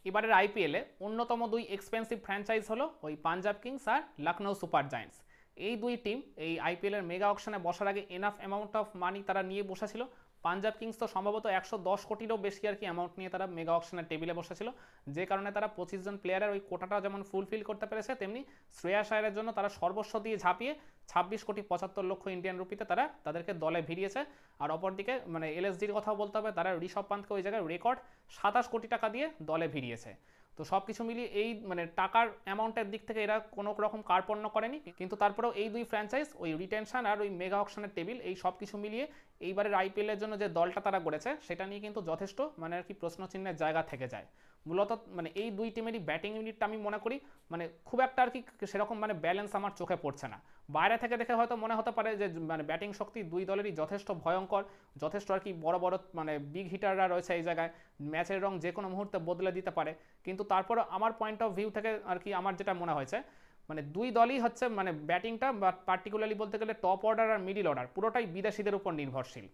এবারের আইপিএলে অন্যতম দুই এক্সপেন্সিভ ফ্র্যাঞ্চাইজ হলো ওই পাঞ্জাব কিংস আর লখনৌ সুপার জায়ান্টস। এই দুই টিম এই আইপিএলের মেগা অকশনে বসার আগে এনাফ অ্যামাউন্ট অফ মানি তারা নিয়ে বসেছিল। পাঞ্জাব কিংস তো সম্ভবত 110 কোটিরও বেশি আর কি অ্যামাউন্ট নিয়ে তারা মেগা অকশনের টেবিলে বসেছিল, যে কারণে তারা 25 জন প্লেয়ারের ওই কোটাটা যেমন ফুলফিল করতে পেরেছে, তেমনি শ্রেয়াস আয়ারের জন্য তারা সর্বস্ব দিয়ে ঝাঁপিয়ে 26 কোটি 75 লক্ষ ইন্ডিয়ান রুপিতে তারা তাদেরকে দলে ভিড়িয়েছে। আর অপরদিকে মানে এলএসজির কথাও বলতে হবে, তারা ঋষভ পান্তকে ওই জায়গায় রেকর্ড 27 কোটি টাকা দিয়ে দলে ভিড়িয়েছে। তো সব কিছু মিলিয়ে এই মানে টাকার অ্যামাউন্টের দিক থেকে এরা কোনো রকম কার্পণ্য করেনি, কিন্তু তারপরেও এই দুই ফ্র্যাঞ্চাইজ ওই রিটেনশন আর ওই মেগা অকশনের টেবিল এই সব কিছু মিলিয়ে এইবারের আইপিএলের জন্য যে দলটা তারা গড়েছে সেটা নিয়ে কিন্তু যথেষ্ট মানে আর কি প্রশ্নচিহ্নের জায়গা থেকে যায়। মূলত মানে এই দুই টিমেরই ব্যাটিং ইউনিটটা আমি মনে করি মানে খুব একটা আর কি সেরকম মানে ব্যালেন্স আমার চোখে পড়ছে না। বাইরে থেকে দেখে হয়তো মনে হতে পারে যে মানে ব্যাটিং শক্তি দুই দলেরই যথেষ্ট ভয়ঙ্কর, যথেষ্ট আর কি বড় বড় মানে বিগ হিটাররা রয়েছে এই জায়গায়, ম্যাচের রং যে কোনো মুহূর্তে বদলে দিতে পারে। কিন্তু তারপরে আমার পয়েন্ট অফ ভিউ থেকে আর কি আমার যেটা মনে হয়েছে মানে দুই দলই হচ্ছে মানে ব্যাটিংটা বা পার্টিকুলারলি বলতে গেলে টপ অর্ডার আর মিডিল অর্ডার পুরোটাই বিদেশিদের উপর নির্ভরশীল।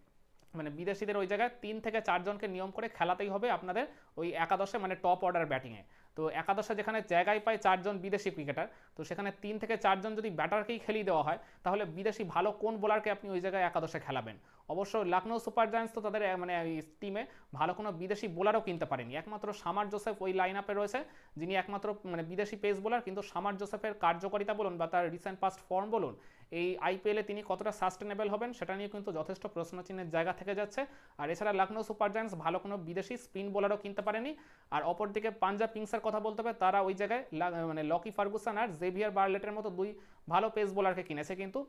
মানে বিদেশিদের ওই জায়গায় 3 থেকে 4 জনকে নিয়ম করে খেলাতেই হবে আপনাদের ওই একাদশে মানে টপ অর্ডার ব্যাটিংয়ে। তো একাদশে যেখানে জায়গায় পায় 4 জন বিদেশি ক্রিকেটার, তো সেখানে 3 থেকে 4 জন যদি ব্যাটারকেই খেলিয়ে দেওয়া হয় তাহলে বিদেশি ভালো কোন বোলারকে আপনি ওই জায়গায় একাদশে খেলাবেন। অবশ্য লখনৌ সুপার জায়ান্টস তো তাদের মানে টিমে ভালো কোনো বিদেশি বোলারও কিনতে পারেনি, একমাত্র সামার জোসেফ ওই লাইন আপে রয়েছে যিনি একমাত্র মানে বিদেশি পেস বোলার। কিন্তু সামার জোসেফের কার্যকারিতা বলুন বা তার রিসেন্ট পাস্ট ফর্ম বলুন, এই আইপিএলে তিনি কতটা সাস্টেনেবল হবেন সেটা নিয়ে কিন্তু যথেষ্ট প্রশ্নচিহ্নের জায়গা থেকে যাচ্ছে। আর এছাড়া লখনৌ সুপার জায়ান্টস ভালো কোনো বিদেশি স্পিন বোলারও কিনতে পারেনি। আর অপরদিকে পাঞ্জাব কিংসের কথা বলতে হবে, তারা ওই জায়গায় মানে লকি ফার্গুসন আর জেভিয়ার বার্লেটের মতো দুই ভালো পেস বোলারকে কিনেছে, কিন্তু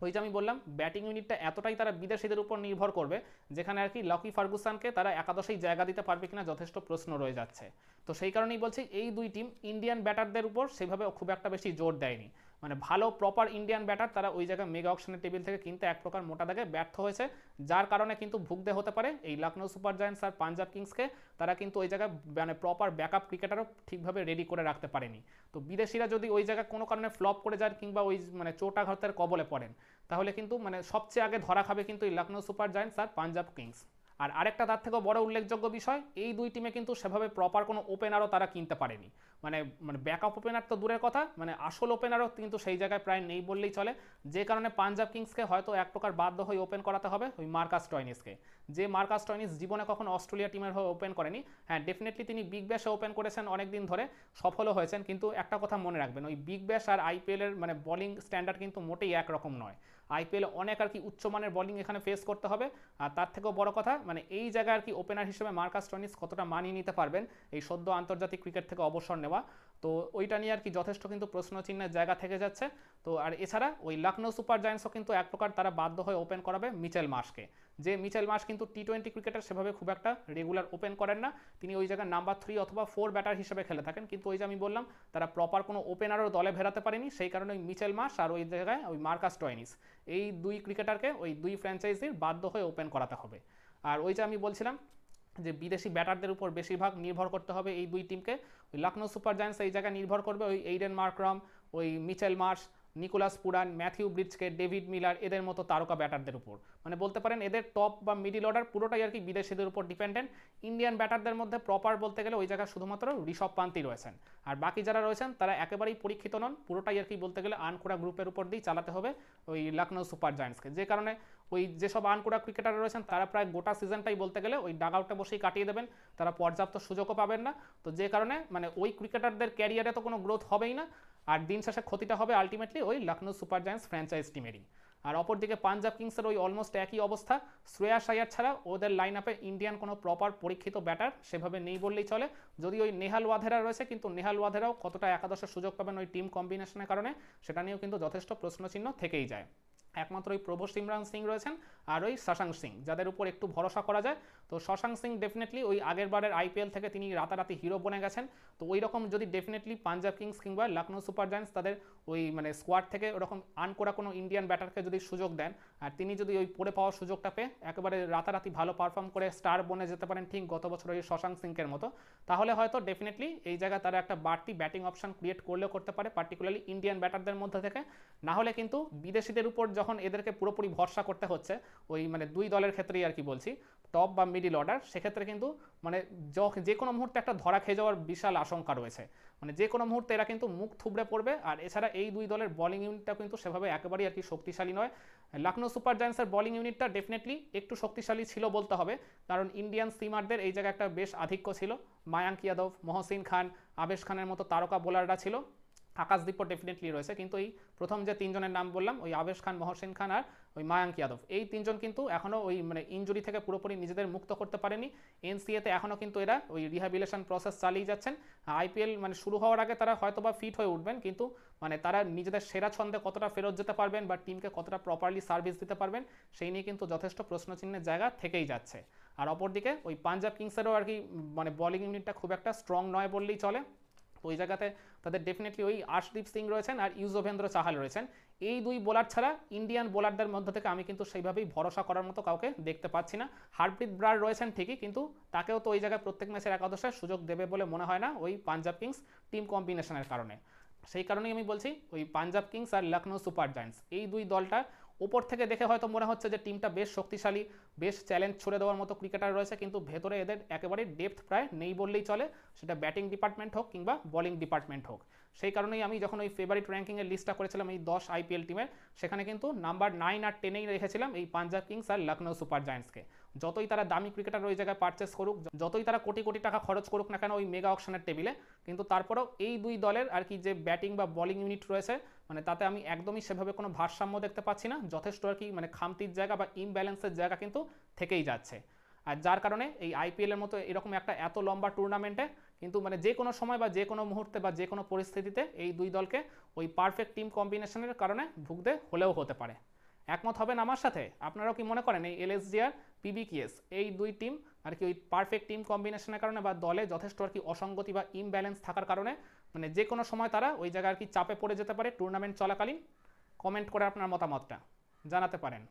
ওই যে আমি বললাম ব্যাটিং ইউনিটটা এতটাই তারা বিদেশিদের উপর নির্ভর করবে যেখানে আর কি লকি ফার্গুসনকে তারা একাদশেই জায়গা দিতে পারবে কিনা যথেষ্ট প্রশ্ন রয়ে যাচ্ছে। তো সেই কারণেই বলছি এই দুই টিম ইন্ডিয়ান ব্যাটারদের উপর সেভাবে খুব একটা বেশি জোর দেয়নি। মানে ভালো প্রপার ইন্ডিয়ান ব্যাটার তারা ওই জায়গায় মেগা অকশনের টেবিল থেকে কিনতে এক প্রকার মোটা দাগে ব্যর্থ হয়েছে, যার কারণে কিন্তু ভুগতে হতে পারে এই লখনৌ সুপার জায়ান্টস আর পাঞ্জাব কিংসকে। তারা কিন্তু ওই জায়গায় মানে প্রপার ব্যাকআপ ক্রিকেটারও ঠিকভাবে রেডি করে রাখতে পারেনি। তো বিদেশিরা যদি ওই জায়গায় কোনো কারণে ফ্লপ করে যায় কিংবা ওই মানে চোটাঘাতের কবলে পড়েন তাহলে কিন্তু মানে সবচেয়ে আগে ধরা খাবে কিন্তু এই লখনৌ সুপার জায়ান্টস আর পাঞ্জাব কিংস। আর আরেকটা তার থেকেও বড় উল্লেখযোগ্য বিষয়, এই দুই টিমে কিন্তু সেভাবে প্রপার কোনো ওপেনারও তারা কিনতে পারেনি। মানে মানে ব্যাকআপ ওপেনার তো দূরের কথা, মানে আসল ওপেনারও কিন্তু সেই জায়গায় প্রায় নেই বললেই চলে, যে কারণে পাঞ্জাব কিংসকে হয়তো এক প্রকার বাধ্য হয়ে ওপেন করাতে হবে ওই মার্কাস স্টয়নিসকে। যে মার্কাস স্টয়নিস জীবনে কখনো অস্ট্রেলিয়া টিমের হয়ে ওপেন করেনি। হ্যাঁ ডেফিনেটলি তিনি বিগ ব্যাশে ওপেন করেছেন অনেকদিন ধরে, সফলও হয়েছেন, কিন্তু একটা কথা মনে রাখবেন ওই বিগ ব্যাশ আর আইপিএলের মানে বলিং স্ট্যান্ডার্ড কিন্তু মোটেই একরকম নয়। আইপিএলে অনেক আর কি উচ্চমানের বলিং এখানে ফেস করতে হবে। আর তার থেকেও বড় কথা মানে এই জায়গায় আর কি ওপেনার হিসেবে মার্কাস স্টয়নিস কতটা মানিয়ে নিতে পারবেন এই সদ্য আন্তর্জাতিক ক্রিকেট থেকে অবসর নেওয়া, তো ওইটা নিয়ে আর কি যথেষ্ট কিন্তু প্রশ্নচিহ্নের জায়গা থেকে যাচ্ছে। তো আর এছাড়া ওই লখনৌ সুপার জায়ান্টসও কিন্তু এক প্রকার তারা বাধ্য হয়ে ওপেন করাবে মিচেল মার্শকে, যে মিচেল মার্শ কিন্তু টি-20 ক্রিকেটার সেভাবে খুব একটা রেগুলার ওপেন করেন না, তিনি ওই জায়গায় নাম্বার 3 অথবা 4 ব্যাটার হিসেবে খেলে থাকেন। কিন্তু ওই যে আমি বললাম তারা প্রপার কোনো ওপেনারও দলে ভেড়াতে পারেনি, সেই কারণে ওই মিচেল মার্শ আর ওই জায়গায় ওই মার্কাস স্টয়নিস এই দুই ক্রিকেটারকে ওই দুই ফ্র্যাঞ্চাইজির বাধ্য হয়ে ওপেন করাতে হবে। আর ওই যে আমি বলছিলাম যে বিদেশি ব্যাটারদের উপর বেশিরভাগ নির্ভর করতে হবে এই দুই টিমকে, ওই লখনৌ সুপার জায়ান্টস এই জায়গায় নির্ভর করবে ওই এইডেন মার্করাম, ওই Mitchell Marsh, Nicholas Pooran, Matthew ব্রিজকে, ডেভিড মিলার এদের মতো তারকা ব্যাটারদের উপর, মানে বলতে পারেন এদের টপ বা মিডিল অর্ডার পুরোটাই আর কি বিদেশিদের উপর ডিপেন্ডেন্ট। ইন্ডিয়ান ব্যাটারদের মধ্যে প্রপার বলতে গেলে ওই জায়গায় শুধুমাত্র ঋষভ পান্তই রয়েছেন, আর বাকি যারা রয়েছেন তারা একেবারেই পরীক্ষিত নন, পুরোটাই আর কি বলতে গেলে আনকোড়া গ্রুপের উপর দিয়েই চালাতে হবে ওই লখনৌ সুপার জায়ান্টসকে। যে কারণে ওই যেসব আনকোড়া ক্রিকেটার রয়েছেন তারা প্রায় গোটা সিজনটাই বলতে গেলে ওই ডাগ আউটে বসেই কাটিয়ে দেবেন, তারা পর্যাপ্ত সুযোগও পাবেন না। তো যে কারণে মানে ওই ক্রিকেটারদের ক্যারিয়ারে তো কোনো গ্রোথ হবেই না, আর দিন শেষে ক্ষতিটা হবে আলটিমেটলি ওই লখনৌ সুপার জায়ান্টস ফ্র্যাঞ্চাইজ টিমেরই। আর অপরদিকে পাঞ্জাব কিংসের ওই অলমোস্ট একই অবস্থা, শ্রেয়াস আয়ার ছাড়া ওদের লাইন আপে ইন্ডিয়ান কোনো প্রপার পরীক্ষিত ব্যাটার সেভাবে নেই বললেই চলে। যদি ওই নেহাল ওয়াধেরা রয়েছে, কিন্তু নেহাল ওয়াধেরাও কতটা একাদশের সুযোগ পাবেন ওই টিম কম্বিনেশনের কারণে সেটা নিয়েও কিন্তু যথেষ্ট প্রশ্নচিহ্ন থেকেই যায়। একমাত্র ওই প্রভু সিমরান সিং রয়েছেন আর ওই শশাঙ্ক সিং যাদের উপর একটু ভরসা করা যায়। তো শশাঙ্ক সিং ডেফিনেটলি ওই আগের বারের আইপিএল থেকে তিনি রাতারাতি হিরো বনে গেছেন। তো ওই রকম যদি ডেফিনেটলি পাঞ্জাব কিংস কিংবা লখনৌ সুপার জায়ান্টস তাদের ওই মানে স্কোয়াড থেকে ওরকম আনকোড়া কোনো ইন্ডিয়ান ব্যাটারকে যদি সুযোগ দেন আর তিনি যদি ওই পড়ে পাওয়ার সুযোগটা পেয়ে একেবারে রাতারাতি ভালো পারফর্ম করে স্টার বনে যেতে পারেন ঠিক গত বছর ওই শশাঙ্ক সিংয়ের মতো, তাহলে হয়তো ডেফিনেটলি এই জায়গায় তারা একটা বাড়তি ব্যাটিং অপশন ক্রিয়েট করলেও করতে পারে পার্টিকুলারলি ইন্ডিয়ান ব্যাটারদের মধ্যে থেকে। না হলে কিন্তু বিদেশিদের উপর যখন এদেরকে পুরোপুরি ভরসা করতে হচ্ছে ওই মানে দুই দলের ক্ষেত্রেই আর কি বলছি, টপ বা মিডিল অর্ডার, সেক্ষেত্রে কিন্তু মানে যে কোনো মুহূর্তে একটা ধরা খেয়ে যাওয়ার বিশাল আশঙ্কা রয়েছে। মানে যে কোনো মুহূর্তে এরা কিন্তু মুখ থুবড়ে পড়বে। আর এছাড়া এই দুই দলের বলিং ইউনিটটা কিন্তু সেভাবে একেবারেই আর কি শক্তিশালী নয়। লখনৌ সুপার জায়ান্টসের বলিং ইউনিটটা ডেফিনেটলি একটু শক্তিশালী ছিল বলতে হবে, কারণ ইন্ডিয়ান সিমারদের এই জায়গায় একটা বেশ আধিক্য ছিল। মায়াঙ্ক যাদব, মহসিন খান, আবেশ খানের মতো তারকা বোলাররা ছিল। আকাশদীপও ডেফিনেটলি রয়েছে, কিন্তু এই প্রথম যে তিনজনের নাম বললাম, ওই আবেশ খান, মহসিন খান আর ওই মায়াঙ্ক যাদব, এই তিনজন কিন্তু এখনও ওই মানে ইনজুরি থেকে পুরোপুরি নিজেদের মুক্ত করতে পারেনি। এনসিএতে এখনও কিন্তু এরা ওই রিহ্যাবিলিটেশন প্রসেস চালিয়ে যাচ্ছেন। আইপিএল মানে শুরু হওয়ার আগে তারা হয়তো বা ফিট হয়ে উঠবেন, কিন্তু মানে তারা নিজেদের সেরা ছন্দে কতটা ফেরত যেতে পারবেন বা টিমকে কতটা প্রপারলি সার্ভিস দিতে পারবেন, সেই নিয়ে কিন্তু যথেষ্ট প্রশ্নচিহ্নের জায়গা থেকেই যাচ্ছে। আর অপরদিকে ওই পাঞ্জাব কিংসেরও আর কি মানে বলিং ইউনিটটা খুব একটা স্ট্রং নয় বললেই চলে। তো ওই জায়গাতে তাদের ডেফিনেটলি ওই আর্শদীপ সিং রয়েছেন আর ইউজবেন্দ্র চাহাল রয়েছেন। এই দুই বোলার ছাড়া ইন্ডিয়ান বোলারদের মধ্যে থেকে আমি কিন্তু সেইভাবেই ভরসা করার মতো কাউকে দেখতে পাচ্ছি না। হারপ্রীত ব্রার রয়েছেন ঠিকই, কিন্তু তাকেও তো ওই জায়গায় প্রত্যেক ম্যাচের একাদশে সুযোগ দেবে বলে মনে হয় না ওই পাঞ্জাব কিংস টিম কম্বিনেশনের কারণে। সেই কারণেই আমি বলছি ওই পাঞ্জাব কিংস আর লখনৌ সুপার জায়ান্টস এই দুই দলটা ওপর থেকে দেখে হয়তো মনে হচ্ছে যে টিমটা বেশ শক্তিশালী, বেশ চ্যালেঞ্জ ছুড়ে দেওয়ার মতো ক্রিকেটার রয়েছে, কিন্তু ভেতরে এদের একেবারে ডেপথ প্রায় নেই বললেই চলে, সেটা ব্যাটিং ডিপার্টমেন্ট হোক কিংবা বোলিং ডিপার্টমেন্ট হোক। সেই কারণেই আমি যখন ওই ফেভারিট র্যাঙ্কিংয়ের লিস্টটা করেছিলাম এই 10 আইপিএল টিমের, সেখানে কিন্তু নাম্বার 9 আর 10এই রেখেছিলাম এই পাঞ্জাব কিংস আর লখনৌ সুপার জায়ান্টসকে। যতই তারা দামি ক্রিকেটার ওই জায়গায় পারচেস করুক, যতই তারা কোটি কোটি টাকা খরচ করুক না কেন ওই মেগা অকশনের টেবিলে, কিন্তু তারপরেও এই দুই দলের আর কি যে ব্যাটিং বা বোলিং ইউনিট রয়েছে, মানে তাতে আমি একদমই সেভাবে কোনো ভারসাম্য দেখতে পাচ্ছি না। যথেষ্ট আর কি মানে খামতির জায়গা বা ইমব্যালেন্সের জায়গা কিন্তু থেকেই যাচ্ছে। আর যার কারণে এই আইপিএলের মতো এরকম একটা এত লম্বা টুর্নামেন্টে কিন্তু মানে যে কোনো সময় বা যে কোনো মুহূর্তে বা যে কোনো পরিস্থিতিতে এই দুই দলকে ওই পারফেক্ট টিম কম্বিনেশনের কারণে ভুগতে হলেও হতে পারে। একমত হবেন আমার সাথে? আপনারাও কি মনে করেন এই এলএসজি আর পিবিকেএস এই দুই টিম আর কি ওই পারফেক্ট টিম কম্বিনেশনের কারণে বা দলে যথেষ্ট আর কি অসঙ্গতি বা ইমব্যালেন্স থাকার কারণে মানে যে কোনো সময় তারা ওই জায়গায় আর কি চাপে পড়ে যেতে পারে টুর্নামেন্ট চলাকালীন? কমেন্ট করে আপনার মতামতটা জানাতে পারেন।